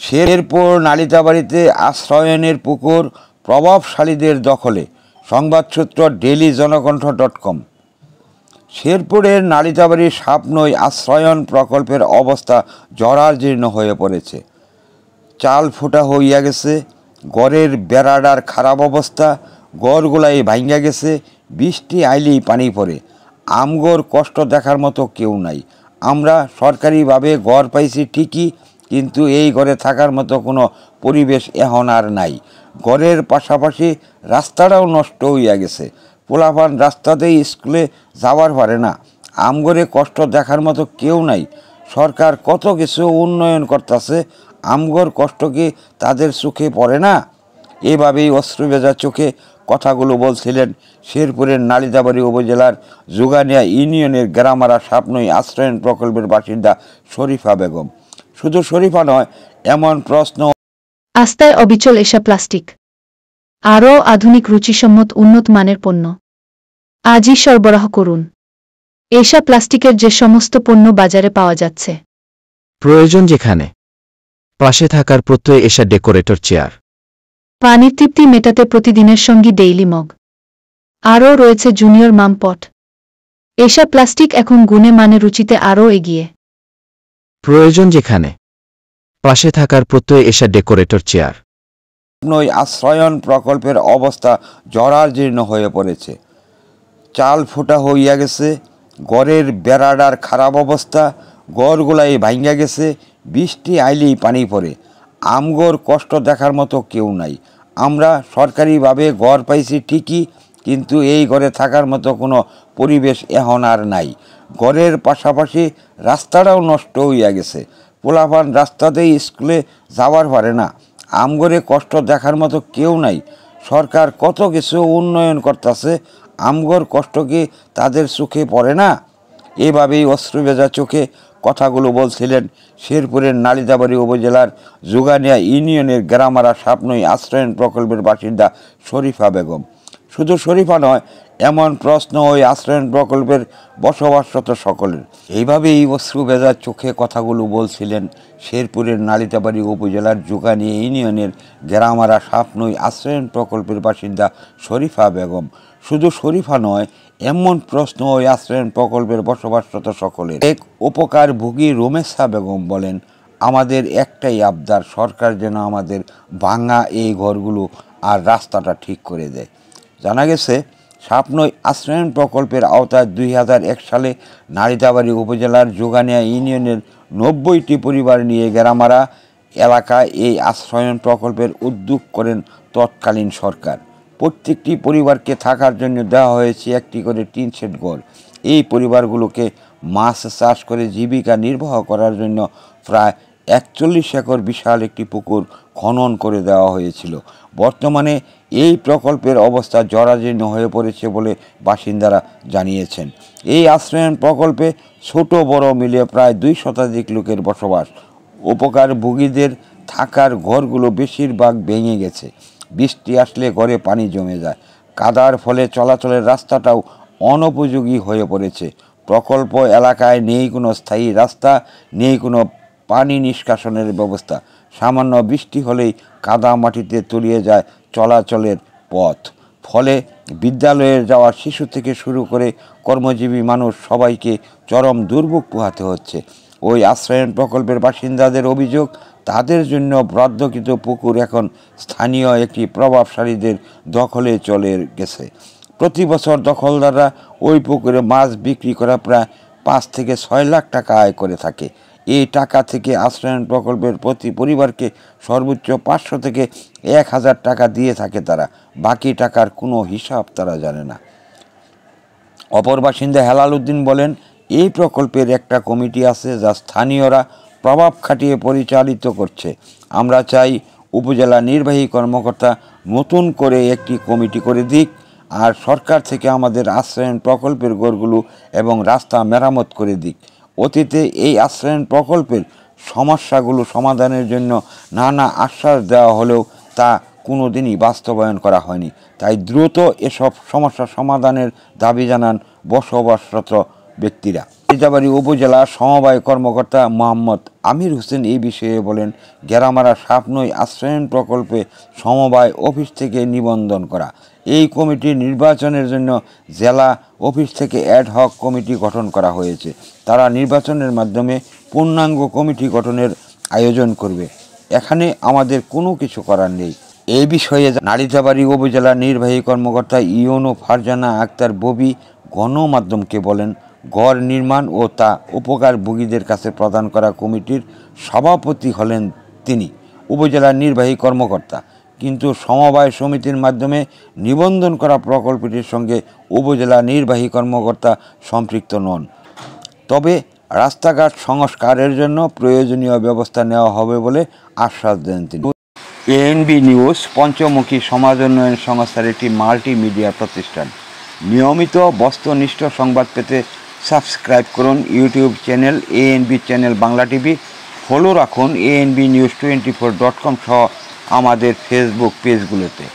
শেরপুর নালিতাবাড়িতে আশ্রয়নের পুকুর প্রভাবশালীদের দখলে। সংবাদ সূত্র ডেইলি জনকণ্ঠ.com। শেরপুরের নালিতাবাড়ির সাপনই আশ্রয়ন প্রকল্পের অবস্থা জরাজীর্ণ হয়ে পড়েছে। চাল ফুটা হইয়া গেছে, গড়ের বেড়াডার খারাপ অবস্থা, গড়গুলাই ভাঙ্গা গেছে, বৃষ্টি আইলেই পানি পড়ে। আমগোর কষ্ট দেখার মতো কেউ নাই। আমরা সরকারিভাবে ঘর পাইছি ঠিকই, কিন্তু এই ঘরে থাকার মতো কোনো পরিবেশ এখন আর নাই। ঘরের পাশাপাশি রাস্তাটাও নষ্ট হইয়া গেছে। পোলাপান রাস্তাতেই স্কুলে যাওয়ার পারে না। আমগরে কষ্ট দেখার মতো কেউ নাই। সরকার কত কিছু উন্নয়ন করতেছে, আমগর কষ্ট কি তাদের চোখে পড়ে না? এভাবেই অশ্রুভেজা চোখে কথাগুলো বলছিলেন শেরপুরের নালিতাবাড়ি উপজেলার জুগানিয়া ইউনিয়নের গ্রামারা সাপনই আশ্রয়ন প্রকল্পের বাসিন্দা শরীফা বেগম। শুধু শরীফা নয়, এমন প্রশ্ন আস্তায় অবিচল এশা প্লাস্টিক, আরও আধুনিক রুচিসম্মত উন্নত মানের পণ্য আজই সরবরাহ করুন। এশা প্লাস্টিকের যে সমস্ত পণ্য বাজারে পাওয়া যাচ্ছে, প্রয়োজন যেখানে, পাশে থাকার প্রত্যয় এশা ডেকোরেটর চেয়ার, পানির তৃপ্তি মেটাতে প্রতিদিনের সঙ্গী ডেইলি মগ, আরও রয়েছে জুনিয়র মাম পট। এশা প্লাস্টিক এখন গুণে মানে রুচিতে আরও এগিয়ে। প্রয়োজন যেখানে, পাশে থাকার প্রত্যয় এশা ডেকোরেটর চেয়ার। সাপনই আশ্রয়ন প্রকল্পের অবস্থা জরাজীর্ণ হয়ে পড়েছে। চাল ফুটা হইয়া গেছে, গড়ের বেড়াডার খারাপ অবস্থা, গড়গুলাই ভাঙ্গা গেছে, বৃষ্টি আইলেই পানি পড়ে। আমগোর কষ্ট দেখার মতো কেউ নাই। আমরা সরকারিভাবে ঘর পাইছি ঠিকই, কিন্তু এই ঘরে থাকার মতো কোনো পরিবেশ এখন আর নাই। ঘরের পাশাপাশি রাস্তাটাও নষ্ট হইয়া গেছে। পোলাপান রাস্তাতেই স্কুলে যাওয়ার পারে না। আমগরে কষ্ট দেখার মতো কেউ নাই। সরকার কত কিছু উন্নয়ন করতেছে, আমগর কষ্ট কি তাদের চোখে পড়ে না? এভাবেই অশ্রুভেজা চোখে কথাগুলো বলছিলেন শেরপুরের নালিতাবাড়ি উপজেলার জুগানিয়া ইউনিয়নের গ্রামারা সাপনই আশ্রয়ন প্রকল্পের বাসিন্দা শরীফা বেগম। শুধু শরীফা নয়, এমন প্রশ্ন ওই আশ্রয়ন প্রকল্পের বসবাসরত সকলের। এইভাবেই অশ্রুভেজা চোখে কথাগুলো বলছিলেন শেরপুরের নালিতাবাড়ি উপজেলার জুগানিয়া ইউনিয়নের গ্রামারা সাপনই আশ্রয়ন প্রকল্পের বাসিন্দা শরীফা বেগম। শুধু শরীফা নয়, এমন প্রশ্ন ওই আশ্রয়ন প্রকল্পের বসবাসরত সকলের। এক উপকারভোগী রোমেশা বেগম বলেন, আমাদের একটাই আবদার, সরকার যেন আমাদের ভাঙা এই ঘরগুলো আর রাস্তাটা ঠিক করে দেয়। জানা গেছে, সাপনই আশ্রয়ন প্রকল্পের আওতায় 2001 সালে নালিতাবাড়ি উপজেলার জুগানিয়া ইউনিয়নের 90টি পরিবার নিয়ে গ্রামারা এলাকায় এই আশ্রয়ন প্রকল্পের উদ্যোগ করেন তৎকালীন সরকার। প্রত্যেকটি পরিবারকে থাকার জন্য দেওয়া হয়েছে একটি করে টিন শেড ঘর। এই পরিবারগুলোকে মাছ চাষ করে জীবিকা নির্বাহ করার জন্য প্রায় 41 একর বিশাল একটি পুকুর খনন করে দেওয়া হয়েছিল। বর্তমানে এই প্রকল্পের অবস্থা জরাজীর্ণ হয়ে পড়েছে বলে বাসিন্দারা জানিয়েছেন। এই আশ্রয়ন প্রকল্পে ছোট বড় মিলিয়ে প্রায় 2 শতাধিক লোকের বসবাস। উপকারভোগীদের থাকার ঘরগুলো বেশিরভাগ ভেঙে গেছে। বৃষ্টি আসলে ঘরে পানি জমে যায়। কাদার ফলে চলাচলের রাস্তাটাও অনুপযোগী হয়ে পড়েছে। প্রকল্প এলাকায় নেই কোনো স্থায়ী রাস্তা, নেই কোনো পানি নিষ্কাশনের ব্যবস্থা। সামান্য বৃষ্টি হলেই কাদা মাটিতে তলিয়ে যায় চলাচলের পথ। ফলে বিদ্যালয়ে যাওয়া শিশু থেকে শুরু করে কর্মজীবী মানুষ সবাইকে চরম দুর্ভোগ পোহাতে হচ্ছে। ওই আশ্রয়ন প্রকল্পের বাসিন্দাদের অভিযোগ, তাদের জন্য বরাদ্দকৃত পুকুর এখন স্থানীয় একটি প্রভাবশালীদের দখলে চলে গেছে। প্রতি বছর দখলদাররা ওই পুকুরে মাছ বিক্রি করা প্রায় 5 থেকে 6 লাখ টাকা আয় করে থাকে। এই টাকা থেকে আশ্রয়ন প্রকল্পের প্রতি পরিবারকে সর্বোচ্চ 500 থেকে 1000 টাকা দিয়ে থাকে তারা। বাকি টাকার কোনো হিসাব তারা জানে না। অপর বাসিন্দা হেলাল উদ্দিন বলেন, এই প্রকল্পের একটা কমিটি আছে যা স্থানীয়রা প্রভাব খাটিয়ে পরিচালিত করছে। আমরা চাই উপজেলা নির্বাহী কর্মকর্তা নতুন করে একটি কমিটি করে দিক, আর সরকার থেকে আমাদের আশ্রয়ন প্রকল্পের ঘরগুলো এবং রাস্তা মেরামত করে দিক। অতীতে এই আশ্রয়ন প্রকল্পের সমস্যাগুলো সমাধানের জন্য নানা আশ্বাস দেওয়া হলেও তা কোনো দিনই বাস্তবায়ন করা হয়নি। তাই দ্রুত এসব সমস্যা সমাধানের দাবি জানান বসবাসরত ব্যক্তিরা। নালিতাবাড়ী উপজেলা সমবায় কর্মকর্তা মোহাম্মদ আমির হোসেন এই বিষয়ে বলেন, গেরামারা সাপনই আশ্রয়ণ প্রকল্পে সমবায় অফিস থেকে নিবন্ধন করা। এই কমিটির নির্বাচনের জন্য জেলা অফিস থেকে অ্যাডহক কমিটি গঠন করা হয়েছে। তারা নির্বাচনের মাধ্যমে পূর্ণাঙ্গ কমিটি গঠনের আয়োজন করবে। এখানে আমাদের কোনো কিছু করার নেই। এই বিষয়ে নালিতাবাড়ী উপজেলা নির্বাহী কর্মকর্তা ইউনো ফারজানা আক্তার ববি গণমাধ্যমকে বলেন, গড় নির্মাণ ও তা উপকারভোগীদের কাছে প্রদান করা কমিটির সভাপতি হলেন তিনি, উপজেলা নির্বাহী কর্মকর্তা। কিন্তু সমবায় সমিতির মাধ্যমে নিবন্ধন করা প্রকল্পটির সঙ্গে উপজেলা নির্বাহী কর্মকর্তা সম্পৃক্ত নন। তবে রাস্তাঘাট সংস্কারের জন্য প্রয়োজনীয় ব্যবস্থা নেওয়া হবে বলে আশ্বাস দেন তিনি। এএনবি নিউজ পঞ্চমুখী সমাজ উন্নয়ন সংস্থার একটি মাল্টিমিডিয়া প্রতিষ্ঠান। নিয়মিত বস্তুনিষ্ঠ সংবাদ পেতে সাবস্ক্রাইব করুন YouTube channel ANB channel Bangla TV, follow রাখুন ANBnews24.com সহ আমাদের ফেসবুক পেজগুলোতে।